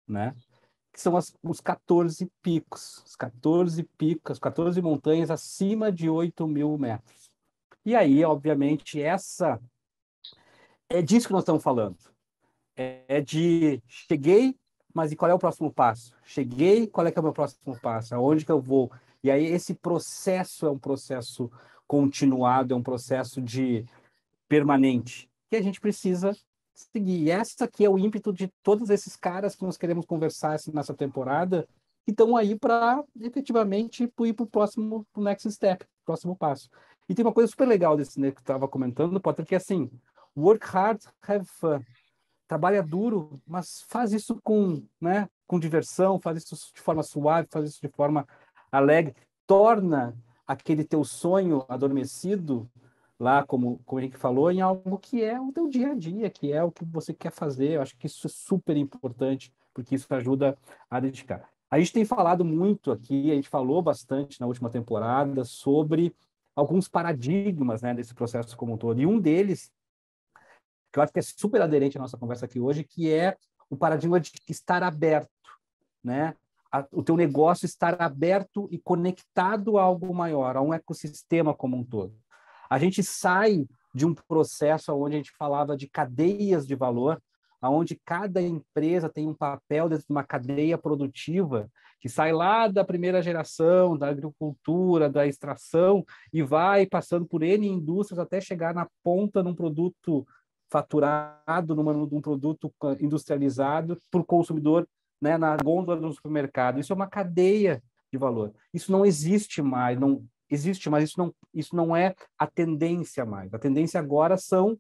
né? Que são os 14 picos. Os 14 picos, as 14 montanhas acima de 8.000 metros. E aí, obviamente, é disso que nós estamos falando. Cheguei, mas e qual é o próximo passo? Cheguei, qual é que é o meu próximo passo? Aonde que eu vou? E aí esse processo é um processo continuado, é um processo permanente, que a gente precisa seguir. E essa aqui é o ímpeto de todos esses caras que nós queremos conversar nessa temporada, que estão aí para efetivamente ir para o próximo, pro next step, próximo passo. E tem uma coisa super legal desse, né, que eu estava comentando, Potter, que é assim, work hard, have fun. Trabalha duro, mas faz isso com diversão, faz isso de forma suave, faz isso de forma alegre, torna aquele teu sonho adormecido lá, como a gente falou, em algo que é o teu dia a dia, que é o que você quer fazer. Eu acho que isso é super importante, porque isso ajuda a dedicar. A gente tem falado muito aqui, a gente falou bastante na última temporada sobre alguns paradigmas, né, desse processo como um todo, e um deles que eu acho que é super aderente à nossa conversa aqui hoje, que é o paradigma de estar aberto, né? O teu negócio estar aberto e conectado a algo maior, a um ecossistema como um todo. A gente sai de um processo onde a gente falava de cadeias de valor, onde cada empresa tem um papel dentro de uma cadeia produtiva que sai lá da primeira geração, da agricultura, da extração, e vai passando por N indústrias até chegar na ponta num produto faturado, num produto industrializado para o consumidor, né, na gôndola do supermercado. Isso é uma cadeia de valor. Isso não existe mais, não existe, mas isso não é a tendência mais. A tendência agora são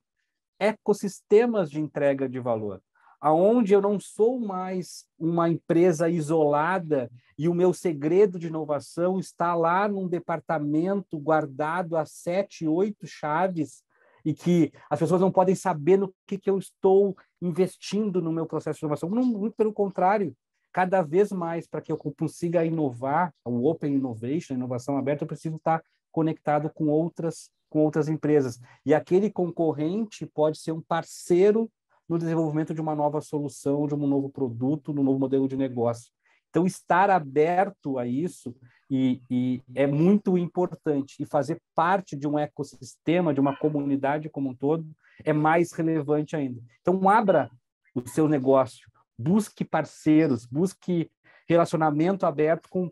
ecossistemas de entrega de valor, aonde eu não sou mais uma empresa isolada e o meu segredo de inovação está lá num departamento guardado a 7, 8 chaves e que as pessoas não podem saber no que eu estou investindo no meu processo de inovação. Não, muito pelo contrário, cada vez mais, para que eu consiga inovar, o Open Innovation, a inovação aberta, eu preciso estar conectado com outras empresas. E aquele concorrente pode ser um parceiro no desenvolvimento de uma nova solução, de um novo produto, de um novo modelo de negócio. Então, estar aberto a isso e é muito importante. E fazer parte de um ecossistema, de uma comunidade como um todo, é mais relevante ainda. Então, abra o seu negócio, busque parceiros, busque relacionamento aberto com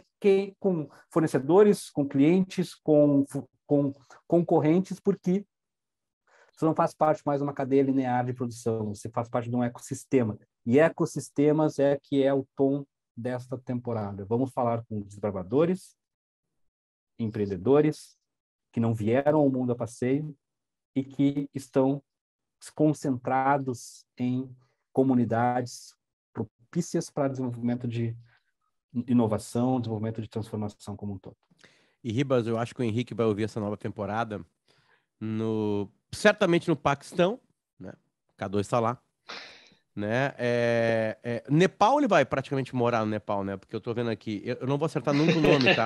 fornecedores, com clientes, com concorrentes, porque você não faz parte mais de uma cadeia linear de produção, você faz parte de um ecossistema. E ecossistemas é que é o tom desta temporada. Vamos falar com desbravadores, empreendedores que não vieram ao mundo a passeio e que estão concentrados em comunidades propícias para desenvolvimento de inovação, desenvolvimento de transformação como um todo. E Ribas, eu acho que o Henrique vai ouvir essa nova temporada certamente no Paquistão, né? K2 está lá, né? Nepal, ele vai praticamente morar no Nepal, né? Porque eu tô vendo aqui, eu não vou acertar nunca o nome, tá?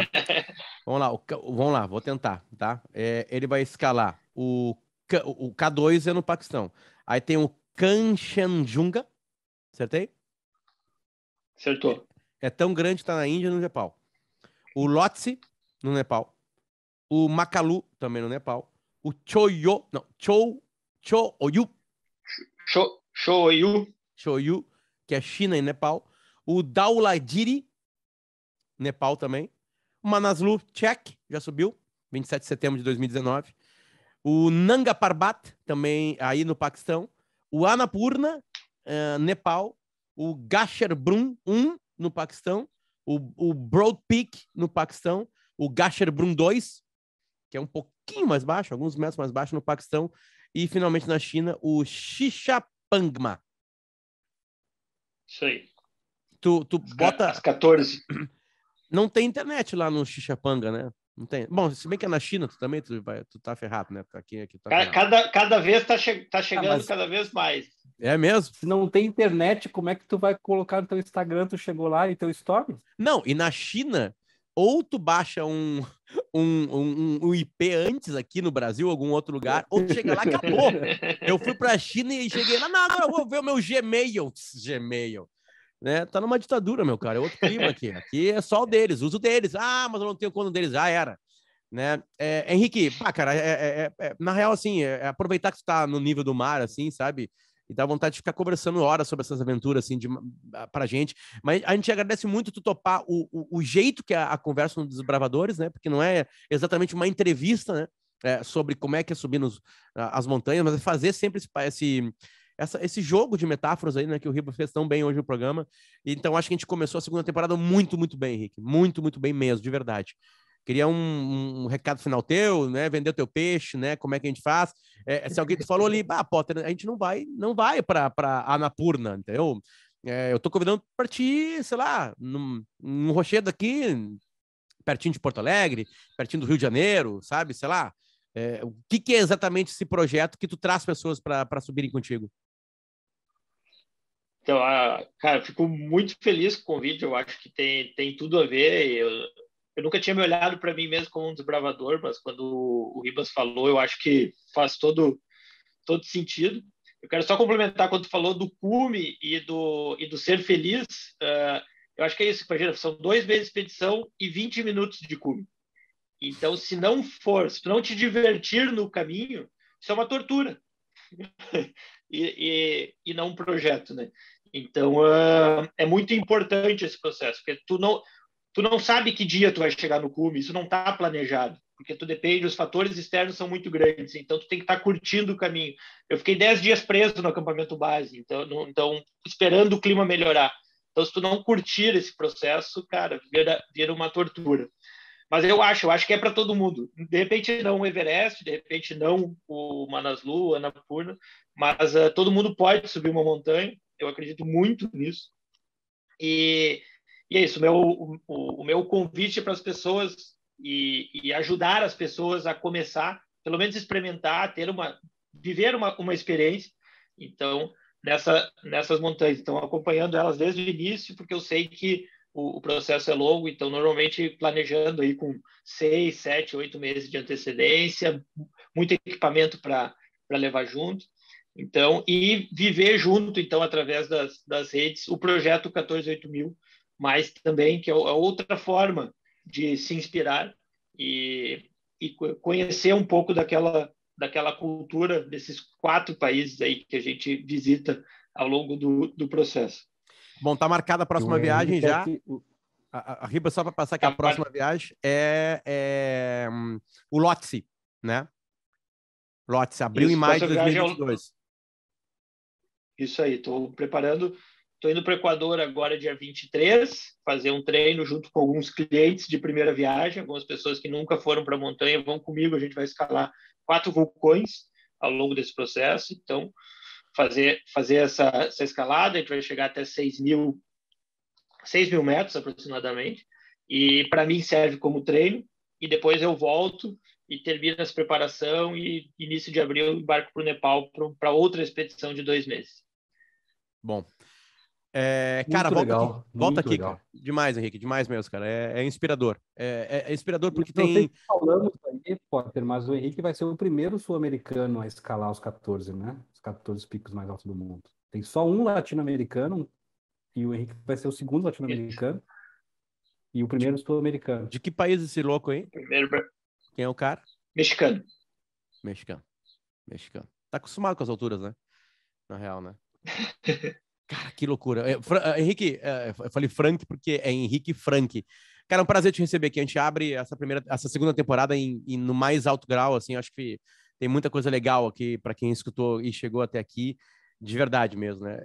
Vamos lá, vou tentar, tá? Ele vai escalar o K2 é no Paquistão. Aí tem o Kanchenjunga, acertei? Acertou. É tão grande que tá na Índia e no Nepal. O Lhotse, no Nepal. O Makalu, também no Nepal. O Choyu, Shoyu, que é China e Nepal. O Dhaulagiri, Nepal também. O Manaslu, Tchek, já subiu, 27 de setembro de 2019. O Nanga Parbat, também aí no Paquistão. O Annapurna, Nepal. O Gasherbrum 1, no Paquistão. O Broad Peak, no Paquistão. O Gasherbrum 2, que é um pouquinho mais baixo, alguns metros mais baixo no Paquistão. E, finalmente, na China, o Shishapangma. Isso aí. Tu bota... Às 14. Não tem internet lá no Xixapanga, né? Não tem. Bom, se bem que é na China, tu tá ferrado, né? Aqui tá ferrado. Cada vez tá chegando cada vez mais. É mesmo? Se não tem internet, como é que tu vai colocar no teu Instagram, tu chegou lá e teu story? Não, e na China, ou tu baixa um IP antes aqui no Brasil, algum outro lugar, ou tu chega lá e acabou. Eu fui pra China e cheguei lá, não, agora eu vou ver o meu Gmail. Né? Tá numa ditadura, meu cara, é outro clima aqui. Aqui é só o deles, uso deles. Ah, mas eu não tenho conta deles. Já era. Né? Henrique, cara, na real, assim, aproveitar que tu tá no nível do mar, assim, sabe? E dá vontade de ficar conversando horas sobre essas aventuras, assim, pra gente. Mas a gente agradece muito tu topar o jeito que é a conversa nos Desbravadores, né? Porque não é exatamente uma entrevista, né? Sobre como é que é subir as montanhas, mas é fazer sempre esse jogo de metáforas aí, né, que o Riba fez tão bem hoje no programa. Então, acho que a gente começou a segunda temporada muito, muito bem, Henrique. Muito, muito bem mesmo, de verdade. Queria um recado final teu, né? Vender o teu peixe, né? Como é que a gente faz? Se alguém te falou ali, Potter, a gente não vai para Annapurna, entendeu? Eu tô convidando para ti, sei lá, num rochedo aqui, pertinho de Porto Alegre, pertinho do Rio de Janeiro, sabe? Sei lá. O que é exatamente esse projeto que tu traz pessoas para subirem contigo? Então, cara, eu fico muito feliz com o convite. Eu acho que tem tudo a ver. Eu nunca tinha me olhado para mim mesmo como um desbravador, mas quando o Ribas falou, eu acho que faz todo sentido. Eu quero só complementar quando tu falou do cume e do ser feliz. Eu acho que é isso, imagina, são 2 meses de expedição e 20 minutos de cume. Então, se tu não te divertir no caminho, isso é uma tortura. e não um projeto, né? Então, é muito importante esse processo, porque tu não sabe que dia tu vai chegar no cume, isso não está planejado, porque tu depende, os fatores externos são muito grandes, então tu tem que estar curtindo o caminho. Eu fiquei 10 dias preso no acampamento base, então esperando o clima melhorar. Então, se tu não curtir esse processo, cara, vira uma tortura. Mas eu acho que é para todo mundo. De repente não o Everest, de repente não o Manaslu, o Annapurna, mas todo mundo pode subir uma montanha. Eu acredito muito nisso. E é isso. O meu convite para as pessoas e ajudar as pessoas a começar, pelo menos experimentar, viver uma experiência. Então, nessas montanhas. Então, acompanhando elas desde o início, porque eu sei que o processo é longo, então normalmente planejando aí com 6, 7, 8 meses de antecedência, muito equipamento para levar junto. Então, e viver junto, então, através das redes, o projeto 14.8000, mas também que é outra forma de se inspirar e conhecer um pouco daquela cultura desses 4 países aí que a gente visita ao longo do processo. Bom, tá marcada a próxima viagem já. A Riba, só para passar que a próxima viagem é o Lhotse, né? Lhotse, abril e maio de 2022. Isso aí, estou indo para o Equador agora dia 23, fazer um treino junto com alguns clientes de primeira viagem, algumas pessoas que nunca foram para a montanha vão comigo, a gente vai escalar 4 vulcões ao longo desse processo, então fazer essa escalada. A gente vai chegar até 6.000 metros aproximadamente. E para mim serve como treino. E depois eu volto e termino essa preparação e início de abril eu embarco para o Nepal para outra expedição de 2 meses. Bom. Cara, volta aqui, legal. Cara. Demais, Henrique, demais mesmo, cara. É inspirador. É inspirador porque Não sei tem... se falamos aí, Potter, mas o Henrique vai ser o primeiro sul-americano a escalar os 14, né? Os 14 picos mais altos do mundo. Tem só um latino-americano e o Henrique vai ser o segundo latino-americano e o primeiro sul-americano. De que país esse louco aí? Primeiro... Quem é o cara? Mexicano. Tá acostumado com as alturas, né? Na real, né? Cara, que loucura. Henrique, eu falei Frank porque é Henrique Frank. Cara, é um prazer te receber aqui. A gente abre essa segunda temporada no mais alto grau, assim. Acho que tem muita coisa legal aqui para quem escutou e chegou até aqui, de verdade mesmo, né?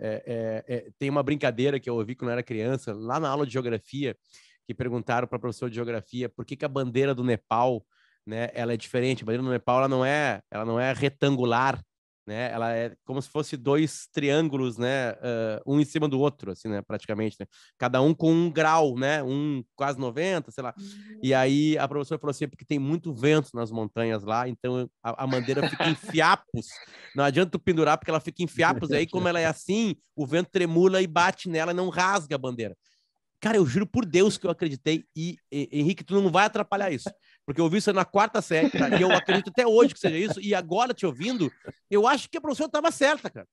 Tem uma brincadeira que eu ouvi quando eu era criança, lá na aula de geografia, que perguntaram para o professor de geografia por que a bandeira do Nepal, né, ela é diferente. A bandeira do Nepal ela não é retangular, né? Ela é como se fosse 2 triângulos, né? Um em cima do outro, assim, né? Praticamente, né? Cada um com 1 grau, né? Um quase 90, sei lá. E aí a professora falou assim, porque tem muito vento nas montanhas lá, então a bandeira fica em fiapos. Não adianta tu pendurar porque ela fica em fiapos. E aí, como ela é assim, o vento tremula e bate nela e não rasga a bandeira. Cara, eu juro por Deus que eu acreditei. E Henrique, tu não vai atrapalhar isso. Porque eu ouvi isso na 4ª série, tá? E eu acredito até hoje que seja isso. E agora, te ouvindo, eu acho que a professora estava certa, cara.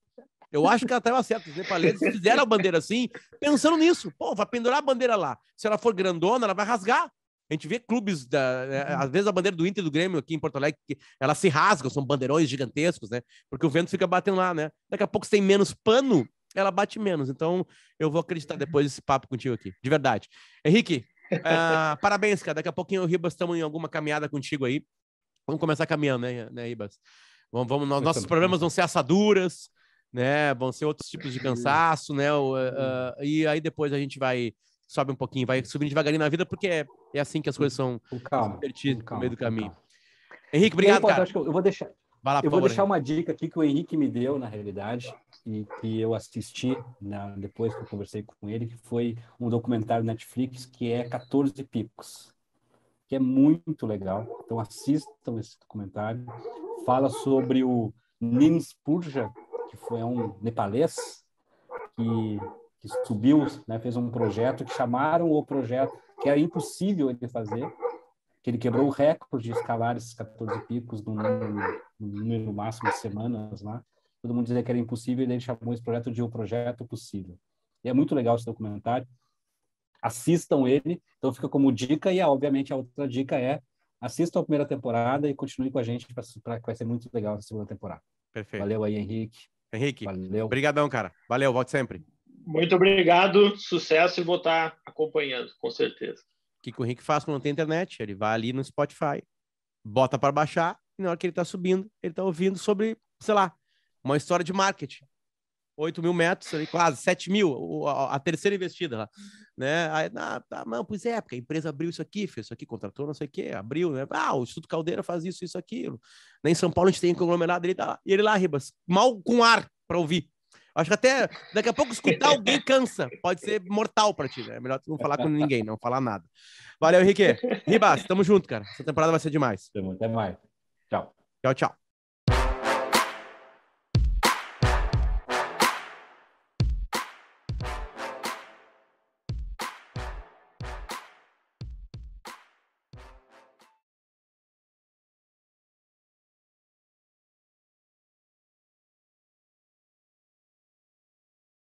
Eu acho que ela estava certa. Os nepaleses fizeram a bandeira assim, pensando nisso. Pô, vai pendurar a bandeira lá. Se ela for grandona, ela vai rasgar. A gente vê clubes, às vezes a bandeira do Inter e do Grêmio aqui em Porto Alegre, ela se rasga, são bandeirões gigantescos, né? Porque o vento fica batendo lá, né? Daqui a pouco, se tem menos pano, ela bate menos. Então, eu vou acreditar depois desse papo contigo aqui, de verdade. Henrique, parabéns, cara. Daqui a pouquinho, Ribas, estamos em alguma caminhada contigo aí. Vamos começar caminhando, né, Ribas? Nossos programas vão ser assaduras, né? Vão ser outros tipos de cansaço, né? E aí depois a gente sobe um pouquinho, vai subindo devagarinho na vida, porque é assim que as coisas são divertidas no meio do caminho. Henrique, obrigado, cara. Acho que eu vou deixar... Lá, eu vou deixar uma dica aqui que o Henrique me deu, na realidade, e que eu assisti depois que eu conversei com ele, que foi um documentário Netflix que é 14 Picos, que é muito legal. Então assistam esse documentário. Fala sobre o Nins Purja, que foi um nepalês que subiu, né, fez um projeto que chamaram o projeto que era impossível ele fazer, que ele quebrou o recorde de escalar esses 14 picos no número máximo de semanas lá. Todo mundo dizia que era impossível e ele chamou esse projeto de O Projeto Possível. E é muito legal esse documentário. Assistam ele. Então fica como dica e, obviamente, a outra dica é assistam a primeira temporada e continuem com a gente para que vai ser muito legal a segunda temporada. Perfeito. Valeu aí, Henrique. Valeu. Obrigadão, cara. Valeu, volte sempre. Muito obrigado, sucesso e vou estar acompanhando, com certeza. O que o Henrique faz quando não tem internet? Ele vai ali no Spotify, bota para baixar, e na hora que ele tá subindo, ele tá ouvindo sobre, sei lá, uma história de marketing. 8.000 metros, ali, quase 7.000, a terceira investida lá, né? Aí, não, pois é, porque a empresa abriu isso aqui, fez isso aqui, contratou não sei o quê, abriu, né? O Instituto Caldeira faz isso, aquilo. Nem em São Paulo a gente tem conglomerado, ele tá lá, e ele lá, Ribas, mal com ar para ouvir. Acho que até daqui a pouco escutar alguém cansa, pode ser mortal para ti, né? É melhor tu não falar com ninguém, não falar nada. Valeu, Henrique. Ribas, tamo junto, cara. Essa temporada vai ser demais. Até mais. Tchau. Tchau.